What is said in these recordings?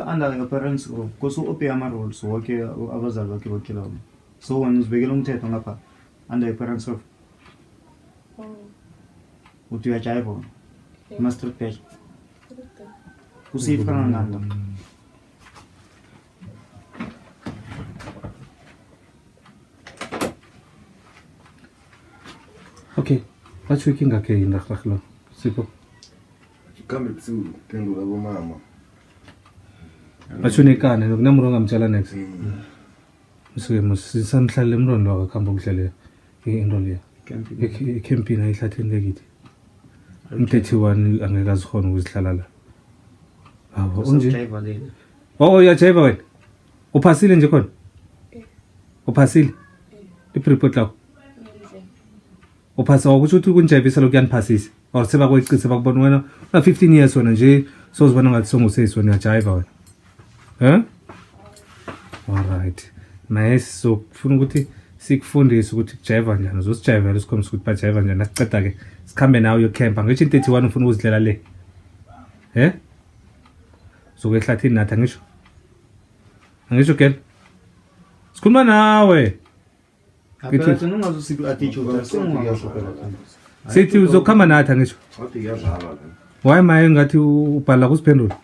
Under your parents because upe ama-rules woke abazali bakhe bokhela so wena uzibekela umthetho ngapha under your parents roof uthi uyajayiva ma-street badge kusafe kangangani lapho. Okay, watsho inkinga ke yindarhlo Sipho. Kambe busuku pendula bomama. Watsho nekane nokunamuro ngamtshela next. Usuke musisamhlalela emrondo akakhamba ukudlalela into leyo. Camping ayihlatheni lekithi. Umthethiwani angeke azikhona ukuzihlala la. Hawo unje. Oh uyajayiva wena. Uphasile nje khona? Uphasile? I-report lakho. Uphasa ukuthi uthi kunjayivisa lokuyaniphasisa or sebakwecisa bakubona wena una 15 years wena nje sozibona ngathi songusesi wena uyajayiva wena. Alright. Nice. So kufuna ukuthi sikufundise ukuthi kujayiva njani uzosijayivela usikhombisa ukuthi bajayiva njani asiceda ke sikhambe nawe uyocampa ngisho 31 ufuna ukuzidlela le. Zokwehlathini nathi angisho girl. Sikhuluma nawe. Sithi uzokhamba nathi angisho. Why maye ngathi ubhala kusiphendula.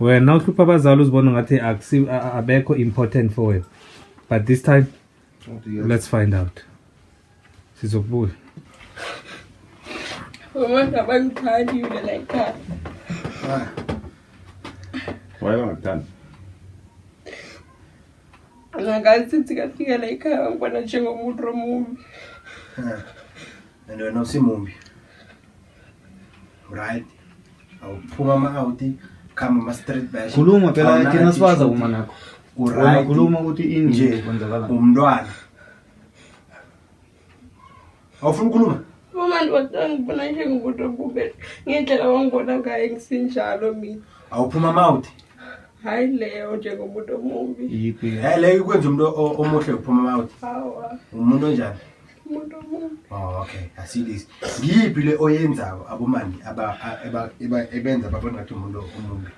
Wena uhlupha abazali uzibona ngathi abekho important for wena. But this time let's find out. Sizokubuya. Wena bangithandi yule la ekhaya. Why bangithandi? Angazi sithi kafika la ekhaya ngibona njengomuntu omumbi. And wena usimumbi. Right? Awuphuma ama-out kama ama-street bash. Khuluma phela thina sibaza uma nakho. Right. Khuluma ukuthi ini nje kwenzakala. Umntwana. Awufuna ukukhuluma? Mama ngibona njengomuntu omumbi. Ngendlela wangibona ngayo ngisinjalo mina. Awuphuma ama-out? Hayi leyo njengomuntu omumbi. Hayi leyo kwenza umuntu omuhle uphuma ama-out. Hawa. Umuntu onjani? Umuntu omumbi. Oh okay, I see this. Ngiyiphi le oyenzayo abomani ebenza babona ngathi umuntu omumbi?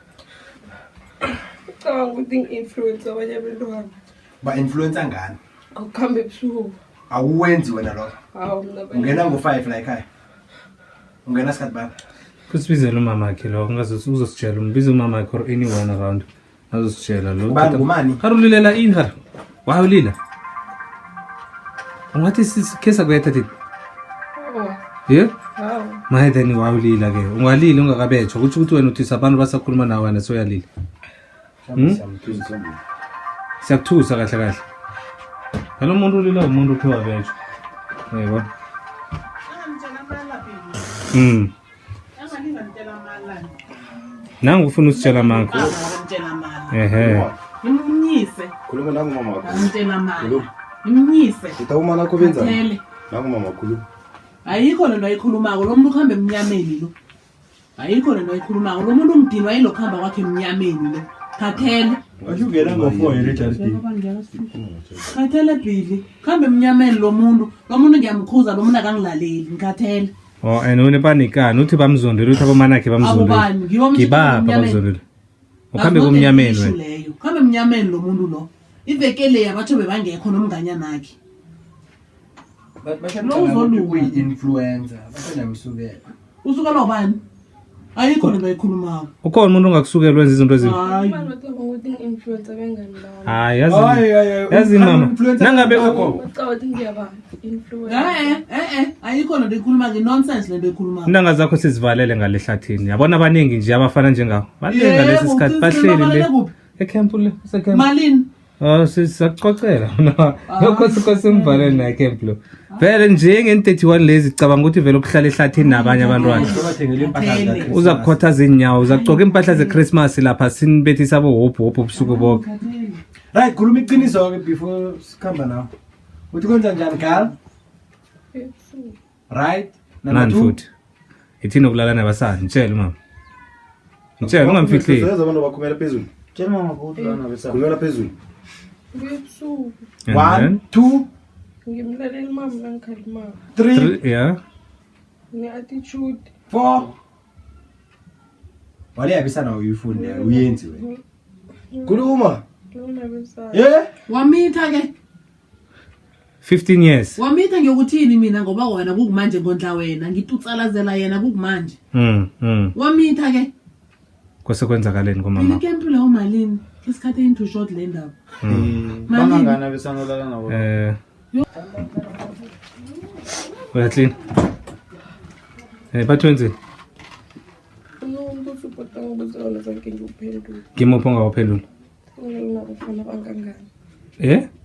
Ngicabanga ukuthi ngi-influence abanye abantwana. Ba-influencer ngani? Ukuhamba ebusuku. Awuwenzi wena lokho? Hawu mina. Ungena ngo-5 la ekhaya? Ungena sikhathi bani? Kusibizela umama wakhe lo uzositshela umbiza umama wakhe or anyone around azositshela lo. Ngubani? Karulilela ini har. Wawulila. Ungathi sikesa kwetha thina. Yeah? Hawu. Mahedeni wawulila ke. Ungalila ungakabethwa ukuthi wena uthi abantu basakhuluma nawe wena soyalila. Siyakuthusa kahle kahle. Lo muntu ulila umuntu uphiwa bethwa. Yebo. Nangu ufuna usitshela manko. Imnyise. Khuluma nangu mama wakho. Ngitshela mama. Imnyise. Utawuma nakho benzani? Nangu mama khuluma. Ayikho lento ayikhulumako lo muntu ukhamba emnyameni lo. Ayikho lento ayikhulumako lo muntu umdini wayelokhamba kwakhe emnyameni lo. Khathele. Ashungena ngo4 Richard. Khathele Billy. Khamba emnyameni lo muntu ngiyamkhuza lo muntu akangilaleli ngikhathele. Oh and unepanikani uthi bamzondela uthi abomanakhe bamzondela. Abobani ngibapha bamzondela. Ukhambe kumnyameni wena. Khamba emnyameni lo muntu lo. Ivekele yabatho bebangekho nomnganyana wakhe. Kuyi-influencer basenamsukela. Usukela ubani? Ayikho lento ayikhulumako. Ukhona umuntu ongakusukela wenza izinto ezimbi. Mama bathi ukuthi ngi-influence bengani lawo. Hayi yazi mama. Nangabe Ngicabanga ukuthi ngiyaba influence. Ayikho lento ayikhulumako nonsense lento ayikhulumako. Indanga zakho sizivalele ngalehlathini. Yabona abaningi nje abafana njengawo. Bahleli ngalesi sikhathi bahleli le. Ecamp le, secamp. Malini? Sizacocela. Lokho sikhosimvalele na camp lo. Vele nje nge31 lezi cabanga ukuthi vele ukuhlala ehlathini nabanye abantwana. Uza kukhothaza inyawo, uza kucoka impahla zeChristmas lapha sinibethisa bohope ubusuku bonke. Right, khuluma iqiniso ke before sikhamba nawe. Uthi kwenza njani Carl? Right? Nani futhi. Ithina ukulala nabasana, ngitshela mama. Ngitshela ungamfihli. Usebenza abantu bakhumela phezulu. Tshela mama ukuthi lana besa. Khumela phezulu. Ngibusuku. 1 2 Ngimlalela mama ngikhalima. 3 yeah. Ne-attitude. 4 Wale yabisana uyifunda uyenzi wena. Kuluma. Ngumabesana. Wamitha ke 15 years. wamitha ngiyokuthini mina ngoba wena kukumanje ngondla wena ngitutsalazela yena kukumanje wamitha ke Kwasekwenzakaleni komama? ilikempu leyo malini isikhathi into short le ndaba bangangani abesana olala nabo Uyatlin. Bathwenze Unombuzo ubhuti angibuzana zonke ngiyuphendula. ngimupho ngawuphendula. Ngilala nabafana bangangani?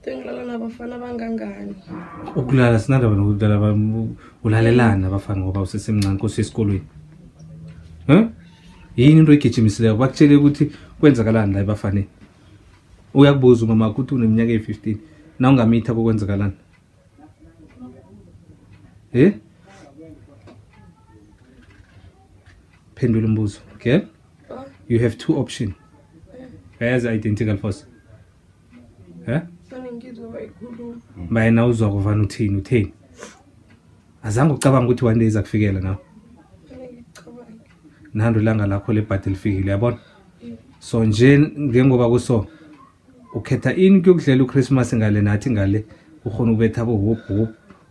Ngilala nabafana bangangani? Ukulala sinandaba nokulala ulalelana abafana ngoba usesemncane Nkosi esikolweni. Yini into egijimisileyo bakutshele ukuthi kwenzakalani la ebafaneni? Uyakubuza umama ukuthi uneminyaka e15 na ungamitha kokwenzakalani? Phendula umbuzo, okay? You have two options. Where's the identical force? Ngizwa bayikhuluma. Bayena uzwa kuvana uthini? Azange ucabanga ukuthi one day izakufikela nawe. Ngicabanga. Nahando langa lakho lebhadi lifikile yabona. So nje njengoba kuso ukhetha ini kuyokudlela uChristmas ngale nathi ngale ukhona ukubetha bo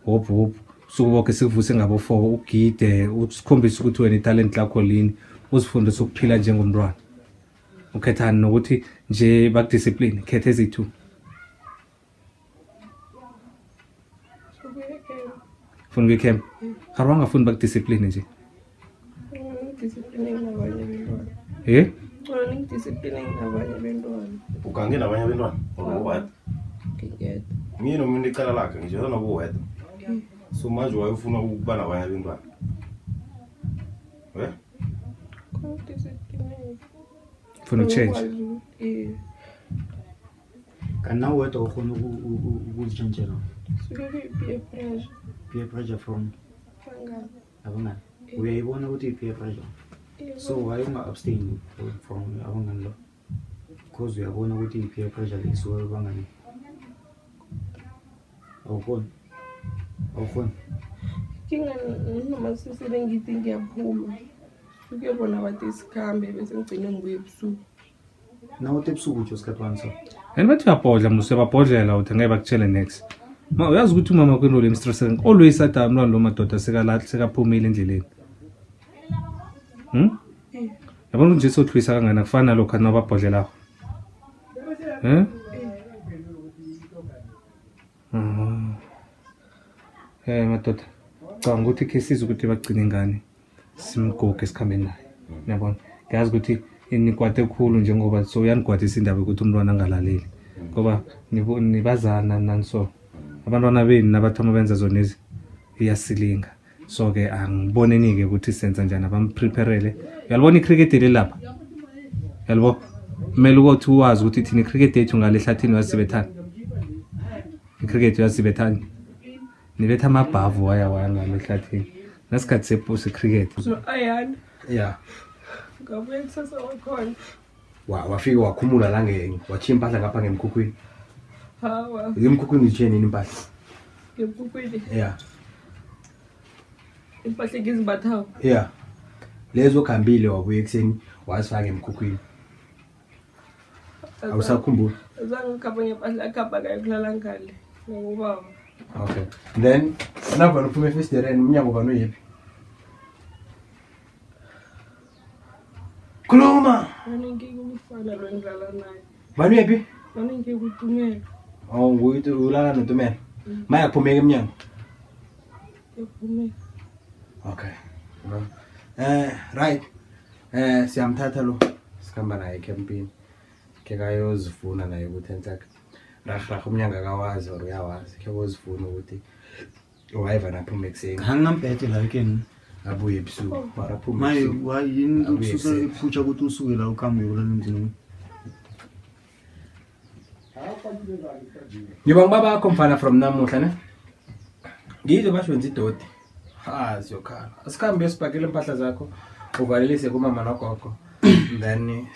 hop sukuboke sikuvuse ngabo 4 ugide usikhombisa ukuthi wena italent lakho lini uzifundisa ukuphila njengomntwana. Ukhethana nokuthi nje bakudiscipline khethe ezithu. Funa ukuyicamp. Harwanga funa bakudiscipline nje. Discipline ngabanye bentwana. Discipline ngabanye bentwana. Ugange nabanye abantwana ngoba Ngiyedwa. mina umuntu icala lakhe ngisho nokuwedwa so manje wayefuna ukuba nabanye abantwana Discipline. Funa change. kana wedwa ukhona ukuzitshentshela Suke peer pressure. peer pressure from Bangani? abangani uyayibona ukuthi peer pressure so why unga abstain from abangani lo because uyabona ukuthi peer pressure isuka abangani awukhona Kinga noma sisele ngithi ngiyaphuma. Suke bona bathi isikhambe bese ngigcine ngibuye ebusuku. na uthi ebusuku uthi usikhathi wani so And bathi uyabhodla muse babhodlela uthi ngeke bakutshele next. Uyazi ukuthi umama kwento le stress always athi umntwana lo madoda sekaphumile endleleni. Yabona nje sothwisa kangana kufana lokho nababhodlela. Madoda. Canga ukuthi ke sizwe ukuthi bagcine ngani simgogo esikhambeni naye. Uyabona? Ngiyazi ukuthi inikwate ekhulu njengoba so uyanigwadisa indaba ukuthi umntwana angalaleli. Ngoba nibazana nanso abantwana beni nabathoma benza zonezi iyasilinga. So ke angiboneni ke ukuthi senza njani abampreparele. Uyalibona icricket le lapha? Yalbo? Kumele ukuthi uwazi ukuthi thina icricket yethu ngale ehlathini wasibethana. Icricket yasibethana. Nibetha amabhavu waya ngale ehlathini. Nasikhathi seposi cricket. So ayani. Yeah. Ngabuye kusasa wakhona. Wafika wakhumula la wachiya impahla ngapha ngemkhukhwini. Hawa. Ngemkhukhwini uthiyeni impahla? Ngemkhukhwini. Yeah. Impahla ngizimbathayo. Yeah. Lezo khambile wabuye ekseni wasifaka emkhukhwini. Awusakhumbula? Azange ngikhapha ngempahla akhapha kaye kulala ngale. Ngubaba. Okay. Then nava uphume efestereni umnyango bano yephi? Khuluma. Ngikufana lo ngidlala naye. Bano yephi? Ngikuthumela. Oh, nguye ulala noTumela. Maya kuphumeka emnyango. Ngikuthumela. Okay. Right. Siyamthatha lo sikhamba naye campaign. Ke kayozifuna naye ukuthi entsaka. Rah umnyango akawazi or uyawazi. Ke uzifuna ukuthi uyiva naphume ekseni. hangamphethe la weekend Abuye ebusuku. Mara phume. maye wayini ukususa iphutha ukuthi usuke la ukhambe ukulala emzini Ngibanga bakho mfana from namuhla ne. Ngizo basho wenza idodi. Siyokhala. Asikhambe sibhakele impahla zakho. Uvalelise kumama nogogo. Then